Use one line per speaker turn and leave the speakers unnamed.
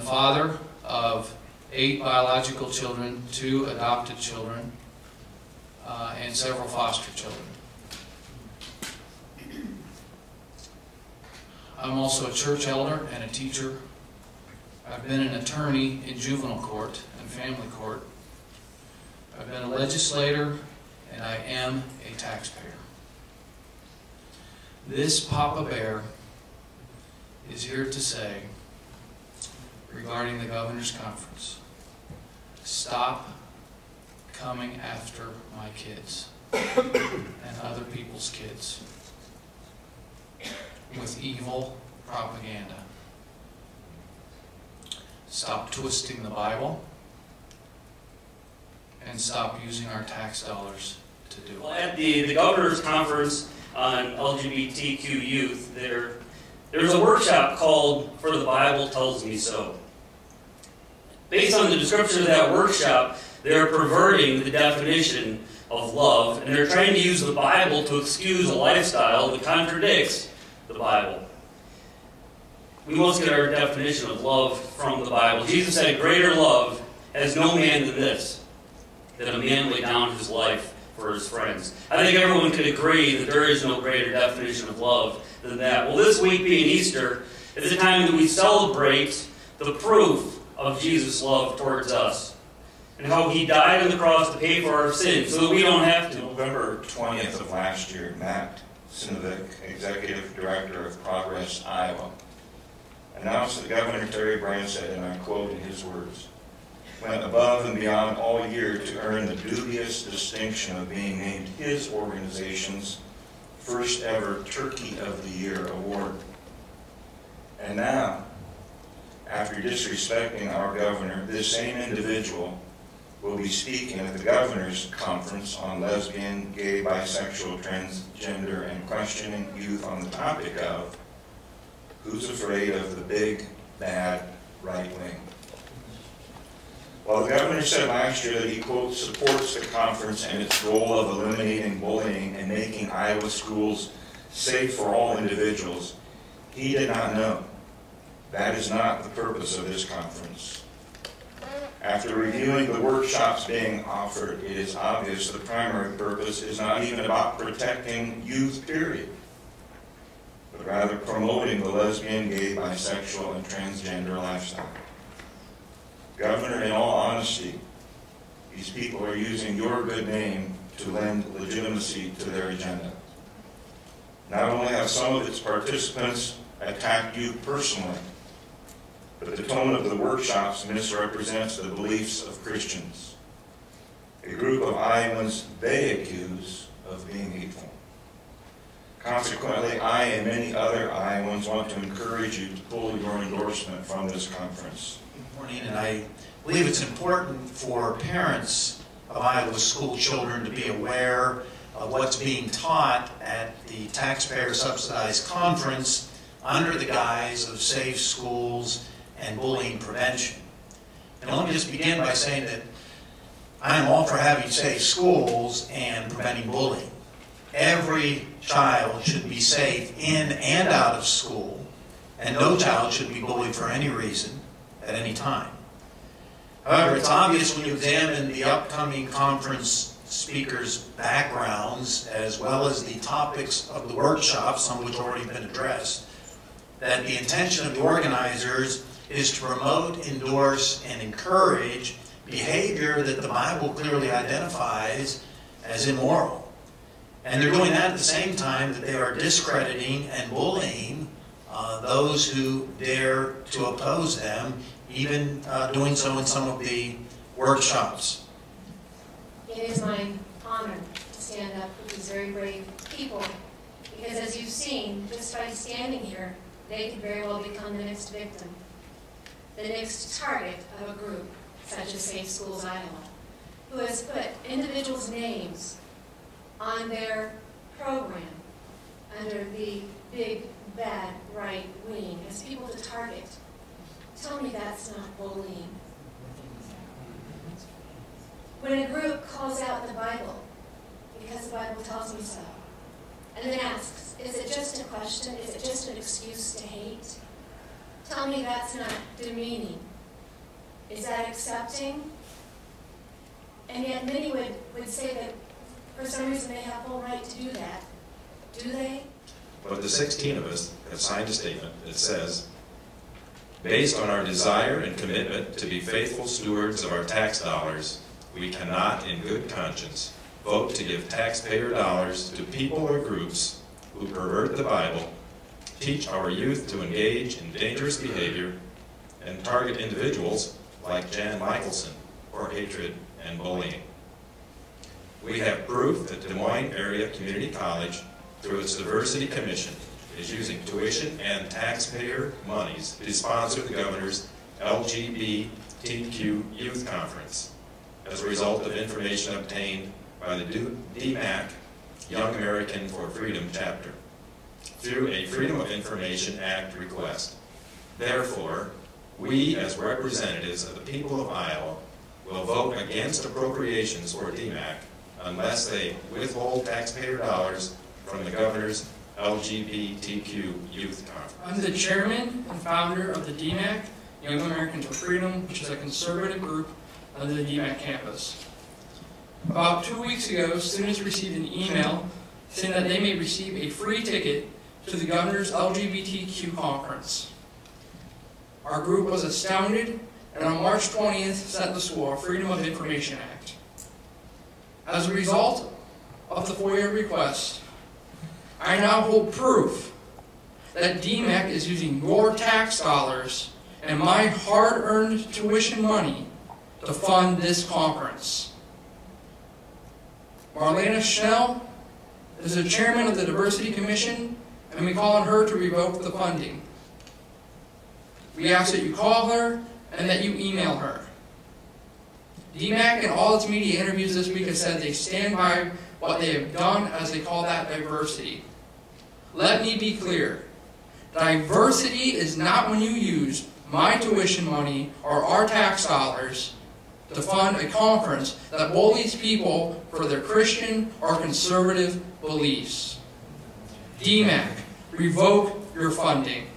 father of 8 biological children, 2 adopted children, and several foster children. I'm also a church elder and a teacher. I've been an attorney in juvenile court and family court. I've been a legislator, and I am a taxpayer. This Papa Bear is here to say, regarding the governor's conference, stop coming after my kids and other people's kids with evil propaganda. Stop twisting the Bible and stop using our tax dollars to do it.
Well, at the governor's conference on LGBTQ youth, there's a workshop called For the Bible Tells Me So. Based on the description of that workshop, they're perverting the definition of love, and they're trying to use the Bible to excuse a lifestyle that contradicts the Bible. We must get our definition of love from the Bible. Jesus said, "Greater love has no man than this, that a man lay down his life for his friends." I think everyone could agree that there is no greater definition of love than that. Well, this week being Easter is a time that we celebrate the proof of Jesus' love towards us and how he died on the cross to pay for our sins so that we don't have to.
November 20th of last year, Matt Sinovic, Executive Director of Progress, Iowa, announced that Governor Branstad, and I quote in his words, went above and beyond all year to earn the dubious distinction of being named his organization's first ever Turkey of the Year award. And now, after disrespecting our governor, this same individual will be speaking at the governor's conference on lesbian, gay, bisexual, transgender, and questioning youth on the topic of who's afraid of the big, bad right wing. While the governor said last year that he, quote, supports the conference and its goal of eliminating bullying and making Iowa schools safe for all individuals, he did not know. That is not the purpose of this conference. After reviewing the workshops being offered, it is obvious the primary purpose is not even about protecting youth, period, but rather promoting the lesbian, gay, bisexual, and transgender lifestyle. Governor, in all honesty, these people are using your good name to lend legitimacy to their agenda. Not only have some of its participants attacked you personally, but the tone of the workshops misrepresents the beliefs of Christians, a group of Iowans they accuse of being hateful. Consequently, I and many other Iowans want to encourage you to pull your endorsement from this conference.
Good morning, and I believe it's important for parents of Iowa school children to be aware of what's being taught at the taxpayer-subsidized conference under the guise of safe schools and bullying prevention. And let me just begin by saying that I'm all for having safe schools and preventing bullying. Every child should be safe in and out of school, and no child should be bullied for any reason at any time. However, it's obvious when you examine the upcoming conference speakers' backgrounds as well as the topics of the workshops, some of which have already been addressed, that the intention of the organizers is to promote, endorse, and encourage behavior that the Bible clearly identifies as immoral. And they're doing that at the same time that they are discrediting and bullying those who dare to oppose them, even doing so in some of the workshops.
It is my honor to stand up with these very brave people, because as you've seen, just by standing here, they could very well become the next victim, the next target of a group such as Safe Schools Iowa, who has put individuals' names on their program under the big, bad right wing as people to target. Tell me that's not bullying. When a group calls out the Bible, because the Bible tells me so, and then asks, is it just a question? Is it just an excuse to hate? Tell me that's not demeaning Is that accepting? And yet many would say that for some reason they have full right to do that. Do they?
But the 16 of us have signed a statement that says, based on our desire and commitment to be faithful stewards of our tax dollars, we cannot, in good conscience, vote to give taxpayer dollars to people or groups who pervert the Bible, teach our youth to engage in dangerous behavior, and target individuals like Jan Michelson for hatred and bullying. We have proof that Des Moines Area Community College, through its Diversity Commission, is using tuition and taxpayer monies to sponsor the governor's LGBTQ Youth Conference as a result of information obtained by the DMAC Young American for Freedom chapter through a Freedom of Information Act request. Therefore, we as representatives of the people of Iowa will vote against appropriations for DMAC unless they withhold taxpayer dollars from the governor's LGBTQ Youth Conference.
I'm the chairman and founder of the DMAC, Young Americans for Freedom, which is a conservative group under the DMAC campus. About 2 weeks ago, students received an email saying that they may receive a free ticket to the governor's LGBTQ conference. Our group was astounded, and on March 20th sent the school a Freedom of Information Act. As a result of the FOIA request, I now hold proof that DMAC is using your tax dollars and my hard-earned tuition money to fund this conference. Marlena Schnell is the chairman of the Diversity Commission, and we call on her to revoke the funding. We ask that you call her and that you email her. DMAC in all its media interviews this week has said they stand by what they have done, as they call that diversity. Let me be clear. Diversity is not when you use my tuition money or our tax dollars to fund a conference that bullies people for their Christian or conservative beliefs. DMAC, revoke your funding.